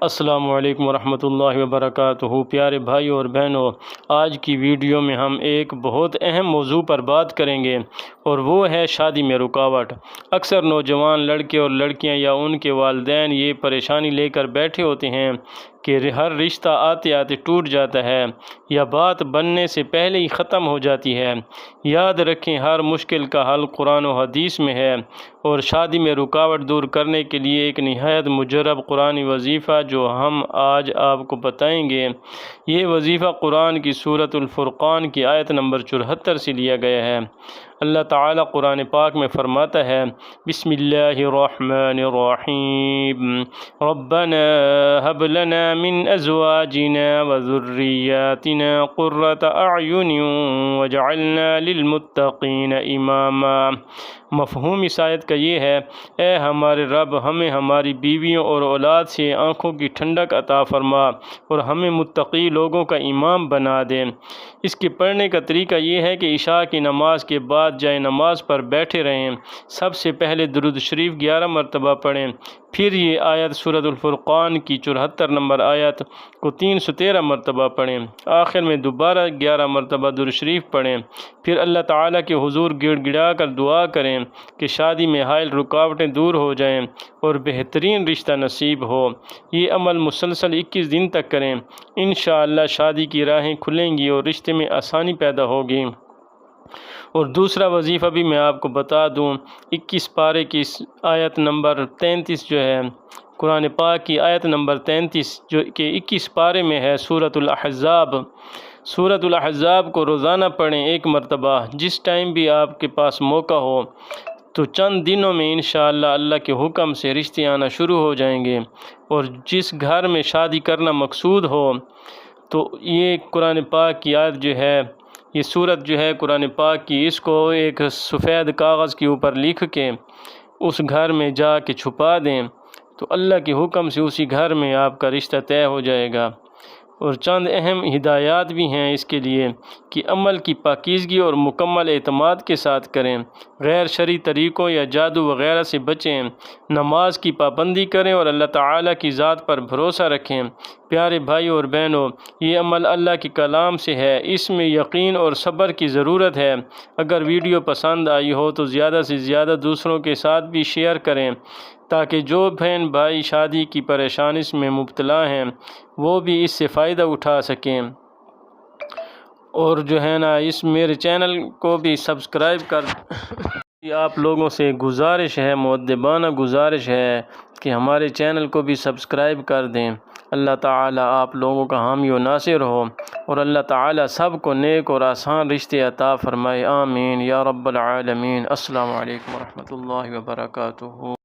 السلام علیکم ورحمۃ اللہ وبرکاتہ۔ پیارے بھائیوں اور بہنوں، آج کی ویڈیو میں ہم ایک بہت اہم موضوع پر بات کریں گے اور وہ ہے شادی میں رکاوٹ۔ اکثر نوجوان لڑکے اور لڑکیاں یا ان کے والدین یہ پریشانی لے کر بیٹھے ہوتے ہیں کہ ہر رشتہ آتے آتے ٹوٹ جاتا ہے یا بات بننے سے پہلے ہی ختم ہو جاتی ہے۔ یاد رکھیں، ہر مشکل کا حل قرآن و حدیث میں ہے، اور شادی میں رکاوٹ دور کرنے کے لیے ایک نہایت مجرب قرآنی وظیفہ جو ہم آج آپ کو بتائیں گے۔ یہ وظیفہ قرآن کی سورۃ الفرقان کی آیت نمبر 74 سے لیا گیا ہے۔ اللہ تعالیٰ قرآن پاک میں فرماتا ہے، بسم اللہ الرحمن الرحیم، ربنا هب لنا من ازواجنا وذریاتنا قرۃ اعین واجعلنا للمتقین اماما۔ مفہوم اس آیت کا یہ ہے، اے ہمارے رب، ہمیں ہماری بیویوں اور اولاد سے آنکھوں کی ٹھنڈک عطا فرما اور ہمیں متقی لوگوں کا امام بنا دے۔ اس کے پڑھنے کا طریقہ یہ ہے کہ عشاء کی نماز کے بعد جائے نماز پر بیٹھے رہیں، سب سے پہلے درود شریف 11 مرتبہ پڑھیں، پھر یہ آیت سورۃ الفرقان کی 74 نمبر آیت کو 313 مرتبہ پڑھیں، آخر میں دوبارہ 11 مرتبہ درود شریف پڑھیں، پھر اللہ تعالیٰ کے حضور گڑ گڑا کر دعا کریں کہ شادی میں حائل رکاوٹیں دور ہو جائیں اور بہترین رشتہ نصیب ہو۔ یہ عمل مسلسل 21 دن تک کریں، انشاءاللہ شادی کی راہیں کھلیں گی اور رشتے میں آسانی پیدا ہوگی۔ اور دوسرا وظیفہ بھی میں آپ کو بتا دوں، 21 پارے کی آیت نمبر 33 جو ہے، قرآن پاک کی آیت نمبر 33 جو کہ 21 پارے میں ہے، سورۃ الاحزاب۔ سورۃ الاحزاب کو روزانہ پڑھیں 1 مرتبہ، جس ٹائم بھی آپ کے پاس موقع ہو، تو چند دنوں میں انشاءاللہ اللہ کے حکم سے رشتے آنا شروع ہو جائیں گے۔ اور جس گھر میں شادی کرنا مقصود ہو، تو یہ قرآن پاک کی آیت جو ہے، یہ سورت جو ہے قرآن پاک کی، اس کو ایک سفید کاغذ کے اوپر لکھ کے اس گھر میں جا کے چھپا دیں، تو اللہ کے حکم سے اسی گھر میں آپ کا رشتہ طے ہو جائے گا۔ اور چند اہم ہدایات بھی ہیں اس کے لیے کہ عمل کی پاکیزگی اور مکمل اعتماد کے ساتھ کریں، غیر شرعی طریقوں یا جادو وغیرہ سے بچیں، نماز کی پابندی کریں اور اللہ تعالیٰ کی ذات پر بھروسہ رکھیں۔ پیارے بھائیوں اور بہنوں، یہ عمل اللہ کے کلام سے ہے، اس میں یقین اور صبر کی ضرورت ہے۔ اگر ویڈیو پسند آئی ہو تو زیادہ سے زیادہ دوسروں کے ساتھ بھی شیئر کریں، تاکہ جو بہن بھائی شادی کی پریشانی میں مبتلا ہیں وہ بھی اس سے فائدہ اٹھا سکیں۔ اور جو ہے نا، اس میرے چینل کو بھی سبسکرائب کر آپ لوگوں سے گزارش ہے، مؤدبانہ گزارش ہے کہ ہمارے چینل کو بھی سبسکرائب کر دیں۔ اللہ تعالیٰ آپ لوگوں کا حامی و ناصر ہو، اور اللہ تعالیٰ سب کو نیک اور آسان رشتے عطا فرمائے، آمین یا رب العالمین۔ السلام علیکم ورحمۃ اللہ وبرکاتہ۔